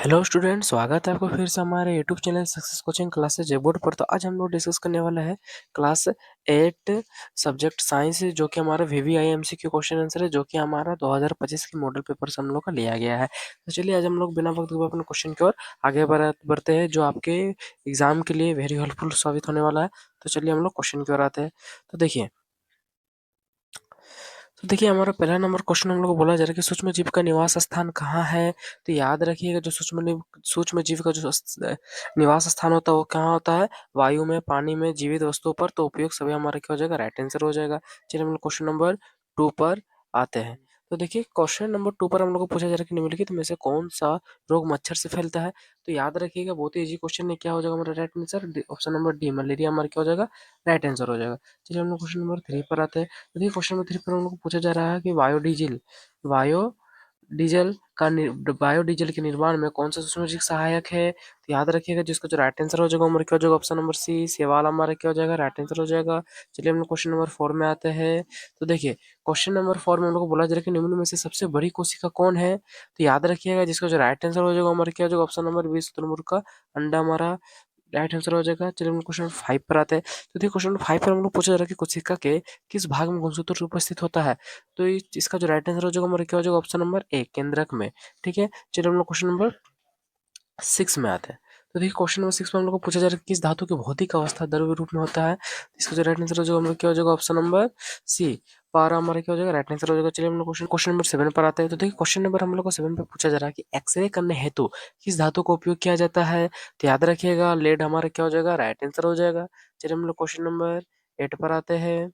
Hello student, स्वागत है आपको फिर से हमारे YouTube channel success coaching classes जेबोर्ड पर। तो आज हम लोग डिस्कस करने वाला है क्लास 8 सब्जेक्ट साइंस, जो कि हमारा वीवीआई एमसीक्यू क्वेश्चन आंसर है, जो कि हमारा 2025 के मॉडल पेपर से हम लोग का लिया गया है। तो चलिए आज हम लोग बिना वक्त गए अपने क्वेश्चन की ओर आगे बढ़ते हैं, जो आपके एग्जाम के लिए वेरी हेल्पफुल साबित होने वाला है। तो चलिए हम लोग क्वेश्चन की ओर आते हैं। तो देखिए हमारा पहला नंबर क्वेश्चन हम लोग को बोला जा रहा है कि सूक्ष्म जीव का निवास स्थान कहाँ है। तो याद रखिएगा, जो सूक्ष्म जीव का जो निवास स्थान होता है वो कहाँ होता है? वायु में, पानी में, जीवित वस्तुओं पर। तो उपयोग सभी हमारा क्या हो जाएगा? राइट आंसर हो जाएगा। चलिए हम लोग क्वेश्चन नंबर 2 पर आते हैं। तो देखिए क्वेश्चन नंबर 2 पर हम लोग को पूछा जा रहा है कि निम्नलिखित में से कौन सा रोग मच्छर से फैलता है। तो याद रखिएगा, बहुत ही इजी क्वेश्चन है। क्या हो जाएगा हमारा right answer? Option number D, malaria हमारा क्या हो जाएगा? राइट आंसर हो जाएगा। चलिए हम लोग क्वेश्चन नंबर 3 पर आते हैं। तो देखिए क्वेश्चन नंबर 3 पर हम लोग को पूछा जा रहा है कि बायोडीजल बायोडीजल के निर्माण में कौन सा सूक्ष्मजीव सहायक है। तो याद रखिएगा, जिसका जो राइट आंसर हो जाएगा हमारा क्या हो जाएगा? ऑप्शन नंबर सी, सेवाल हमारा क्या हो जाएगा? राइट आंसर हो जाएगा। चलिए हम लोग क्वेश्चन नंबर 4 में आते हैं। तो देखिए क्वेश्चन नंबर 4 में हम लोग को बोला जा रहा है कि निम्न में से सबसे बड़ी कोशिका कौन है। तो याद रखिएगा, जिसका जो राइट आंसर हो जाएगा हमारा क्या हो जाएगा? ऑप्शन नंबर बी, शुतुरमुर्ग का अंडा हमारा राइट आंसर हो जाएगा। चलिए हम क्वेश्चन 5 पर आते हैं। तो देखिए क्वेश्चन 5 पर हम लोग पूछा जा रहा है कि कोशिका के किस भाग में गुणसूत्र उपस्थित होता है। तो इसका जो राइट आंसर हो जाएगा हमारा क्या हो जाएगा? ऑप्शन नंबर ए, केंद्रक में। ठीक है, चलिए हम लोग क्वेश्चन नंबर 6 में आते हैं। तो देखिए क्वेश्चन नंबर 6 में हम लोग को पूछा जा रहा है कि किस धातु की भौतिक अवस्था द्रव्य रूप में होता है। तो इसका जो राइट आंसर हो जाएगा हमारा क्या हो जाएगा? ऑप्शन नंबर सी, पारा हमारा क्या हो जाएगा? राइट आंसर हो जाएगा। चलिए हम लोग क्वेश्चन क्वेश्चन नंबर 7 पर आते हैं। तो देखिए क्वेश्चन नंबर हम लोग को 7 पे पूछा जा रहा है कि एक्सरे करने हेतु किस धातु का उपयोग किया जाता है। तो याद रखिएगा, लेड हमारा क्या हो जाएगा? राइट आंसर हो जाएगा। चलिए हम लोग क्वेश्चन नंबर 8 पर आते हैं।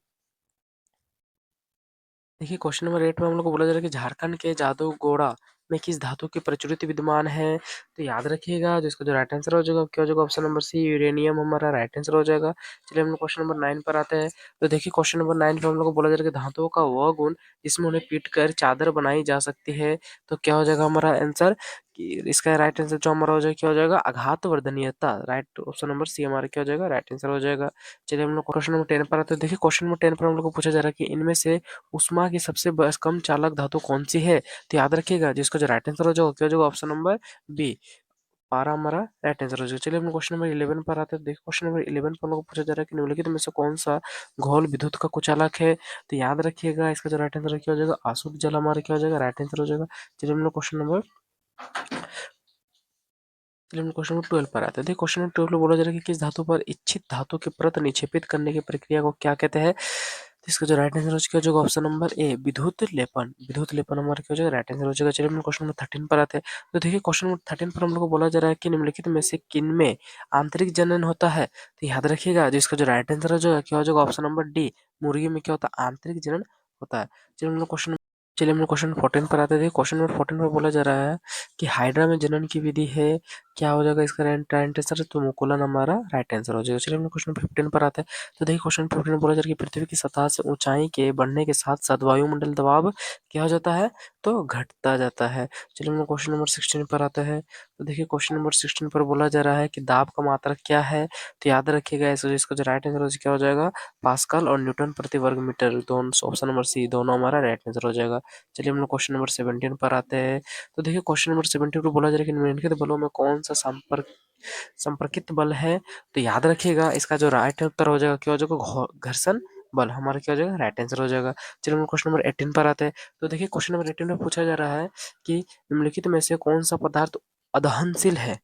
देखिए क्वेश्चन नंबर 8 में हम लोग को बोला जा रहा है कि झारखंड के जादूगोड़ा में किस धातु की प्रचुरित विद्यमान है। तो याद रखिएगा, जिसका जो राइट आंसर हो जाएगा क्या हो जाएगा? ऑप्शन नंबर सी, यूरेनियम हमारा राइट आंसर हो जाएगा। चलिए हम लोग क्वेश्चन नंबर 9 पर आते हैं। तो देखिए क्वेश्चन नंबर 9 पे हम लोग को बोला जा रहा है कि धातुओं का वह गुण जिसमें उन्हें पीट कर चादर बनाई जा सकती है। तो क्या हो जाएगा हमारा आंसर? कि इसका राइट आंसर जो हमारा हो जाएगा क्या हो जाएगा? आघात वर्धनीयता। राइट, ऑप्शन नंबर सी हमारा क्या हो जाएगा? राइट आंसर हो जाएगा। चलिए हम लोग क्वेश्चन नंबर 10 पर आते हैं। देखिए क्वेश्चन नंबर 10 पर हम लोग को पूछा जा रहा है कि इनमें से उष्मा की सबसे कम चालक धातु कौन सी है। तो याद रखिएगा, जिसका जो राइट आंसर हो जाएगा क्या हो जाएगा? ऑप्शन नंबर बी, पारा हमारा राइट आंसर हो जाएगा। चलिए हम क्वेश्चन नंबर 11 पर आते हैं। देखिए क्वेश्चन नंबर 11 पर हम लोग को पूछा जा रहा है कि निम्नलिखित में से कौन सा घोल विद्युत का कुचालक है। तो याद रखिएगा, इसका जो राइट आंसर क्या हो जाएगा? अशुद्ध जल हमारा क्या हो जाएगा? राइट आंसर हो जाएगा। चलिए हम लोग क्वेश्चन नंबर 12 पर आते हैं। देखिए क्वेश्चन नंबर 12 में बोला जा रहा है कि किस धातु पर इच्छित धातु की परत निक्षेपित करने की प्रक्रिया को क्या कहते हैं। तो इसका जो राइट आंसर हो जाएगा ऑप्शन नंबर ए, विद्युत लेपन। विद्युत लेपन हमारा क्या हो जाएगा? राइट आंसर हो जाएगा। चलिए हम क्वेश्चन नंबर 13 पर आते हैं। तो देखिए क्वेश्चन नंबर 13 पर हम लोग को बोला जा रहा है कि निम्नलिखित में से किन में आंतरिक जनन होता है। तो याद रखिएगा, जिसका जो राइट आंसर हो जाएगा क्या हो जाएगा? ऑप्शन नंबर डी, मुर्गी में क्या होता है? आंतरिक जनन होता है। चलिए हम लोग क्वेश्चन 14 पर आते थे। क्वेश्चन नंबर 14 में बोला जा रहा है कि हाइड्रा में जनन की विधि है। क्या हो जाएगा इसका राइट आंसर? तो मुकुलन हमारा राइट आंसर हो जाएगा। चलिए हम लोग क्वेश्चन 15 पर आते हैं। तो देखिए क्वेश्चन 15 में बोला जा रहा है कि पृथ्वी की सतह से ऊंचाई के बढ़ने के साथ साथ वायुमंडल दबाव क्या हो जाता है? तो घटता जाता है। चलिए हम लोग क्वेश्चन नंबर 16 पर आते हैं। तो देखिए क्वेश्चन नंबर 16 पर बोला जा रहा है कि दाब का मात्रक क्या है। तो याद रखिएगा, इसका जो राइट आंसर क्या हो जाएगा? पास्कल और न्यूटन प्रति वर्ग मीटर। दोनों ऑप्शन नंबर सी, दोनों हमारा राइट आंसर हो जाएगा। चलिए हम लोग क्वेश्चन नंबर 17 पर आते हैं। तो देखिए क्वेश्चन नंबर 17 को बोला जा रहा है कि निम्नलिखित बलों में कौन सा संपर्कित बल है। तो याद रखिएगा, इसका जो राइट उत्तर हो जाएगा क्या हो जाएगा? घर्षण बल हमारा क्या हो जाएगा? राइट आंसर हो जाएगा। चलिए हम क्वेश्चन नंबर 18 पर आते हैं। तो देखिए क्वेश्चन नंबर 18 में पूछा जा रहा है कि निम्नलिखित में से कौन सा पदार्थ अदहनशील है।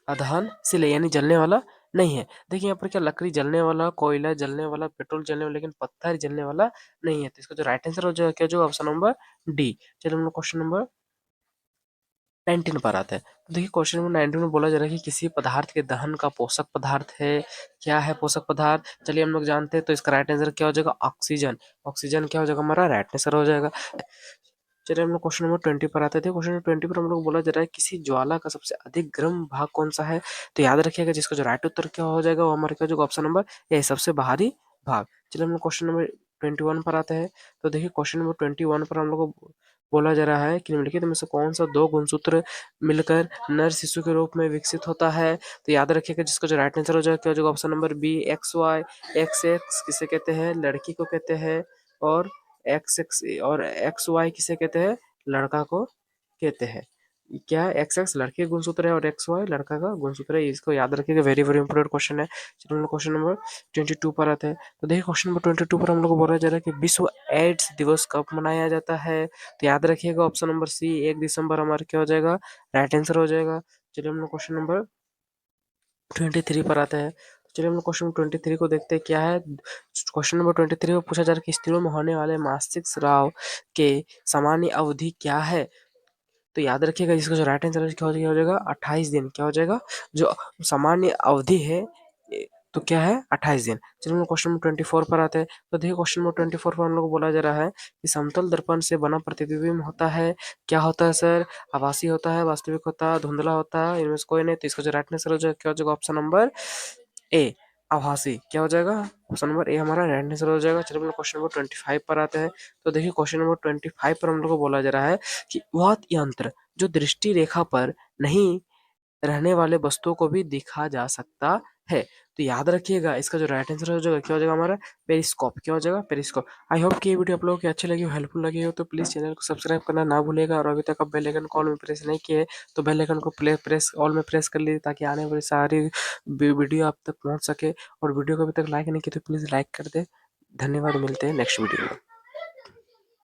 अदहनशील है यानी जलने वाला नहीं है। देखिए यहाँ पर क्या लकड़ी जलने वाला, कोयला जलने वाला, पेट्रोल जलने वाला, लेकिन पत्थर जलने वाला नहीं है। तो इसका जो राइट आंसर हो जाएगा क्या जो? Option number D. चलिए हम लोग क्वेश्चन नंबर 19 पर आते हैं। तो देखिए क्वेश्चन नंबर 19 में बोला जा रहा है कि किसी पदार्थ के दहन का पोषक पदार्थ है। क्या है पोषक पदार्थ? चलिए हम लोग जानते हैं। तो इसका राइट आंसर क्या हो जाएगा? ऑक्सीजन। ऑक्सीजन क्या हो जाएगा? हमारा राइट आंसर हो जाएगा। चलिए हम लोग क्वेश्चन नंबर 20 पर आते थे। क्वेश्चन नंबर 20 पर हम लोग बोला जा रहा है किसी ज्वाला का सबसे अधिक गर्म भाग कौन सा है। तो याद रखिएगा, जिसका जो राइट उत्तर क्या हो जाएगा वो हमारे क्या हो जाएगा? ऑप्शन नंबर ए, सबसे बाहरी भाग। चलिए हम लोग क्वेश्चन नंबर 21 पर आते हैं। तो देखिए क्वेश्चन नंबर 21 पर हम लोग को बोला जा रहा है कि निम्नलिखित में से कौन सा दो गुणसूत्र मिलकर नर शिशु के रूप में विकसित होता है। तो याद रखिएगा, जिसका जो राइट आंसर हो जाएगा क्या हो जाएगा? Option number B, X Y. X X किसे कहते हैं? लड़की को कहते हैं। और एक्स एक्स और एक्स वाई किसे कहते हैं? लड़का को कहते हैं। क्या है, एक्स एक्स लड़के का गुणसूत्र है और एक्स वाई लड़का का गुणसूत्र है, इसको याद रखिएगा, वेरी वेरी इंपॉर्टेंट क्वेश्चन है। चलिए हम लोग क्वेश्चन नंबर 22 पर आते हैं। तो देखिए क्वेश्चन नंबर 22 पर हम लोग को बोला जा रहा है कि विश्व एड्स दिवस कब मनाया जाता है। तो याद रखिएगा ऑप्शन नंबर सी 1 दिसंबर हमारा क्या हो जाएगा, राइट आंसर हो जाएगा। चलिए हम लोग क्वेश्चन नंबर 23 पर आते हैं। तो चलिए हम लोग क्वेश्चन 23 को देखते हैं क्या है। क्वेश्चन नंबर 23 में पूछा जा रहा है कि स्त्रियों में होने वाले मासिक स्राव के सामान्य अवधि क्या है। तो याद रखिएगा इसका जो राइट आंसर क्या हो जाएगा, 28 दिन क्या हो जाएगा, जो सामान्य अवधि है तो क्या है 28 दिन। चलिए हम लोग क्वेश्चन नंबर 24 पर आते हैं। तो देखिए क्वेश्चन नंबर 24 पर हम लोग को बोला जा रहा है कि समतल दर्पण से बना प्रतिबिंब होता है, क्या होता है सर, आभासी होता है, वास्तविक होता है, धुंधला होता है, इनमें से कोई नहीं। तो इसका जो राइट आंसर हो जाएगा क्या हो जाएगा, ऑप्शन नंबर ए आभासी क्या हो जाएगा, ऑप्शन नंबर ए हमारा राइट आंसर हो जाएगा। चलिए हम लोग क्वेश्चन नंबर 25 पर आते हैं। तो देखिए क्वेश्चन नंबर 25 पर हम लोग को बोला जा रहा है कि वह यंत्र जो दृष्टि रेखा पर नहीं रहने वाले वस्तुओं को भी दिखा जा सकता है। तो याद रखिएगा इसका जो राइट आंसर हो जाएगा क्या हो जाएगा हमारा, पेरिस्कोप क्या हो जाएगा, पेरिस्कोप। आई होप कि ये वीडियो आप लोगों की अच्छी लगी हो, हेल्पफुल लगी हो, तो प्लीज़ चैनल को सब्सक्राइब करना ना भूलेगा। और अभी तक आप बेल आइकन को ऑल में प्रेस नहीं किए हैं, तो बेल आइकन को प्रेस ऑल में प्रेस कर लीजिए ताकि आने वाली सारी वीडियो आप तक पहुंच सके। और वीडियो को अभी तक लाइक नहीं किया तो प्लीज़ लाइक कर दे। धन्यवाद, मिलते हैं नेक्स्ट वीडियो में।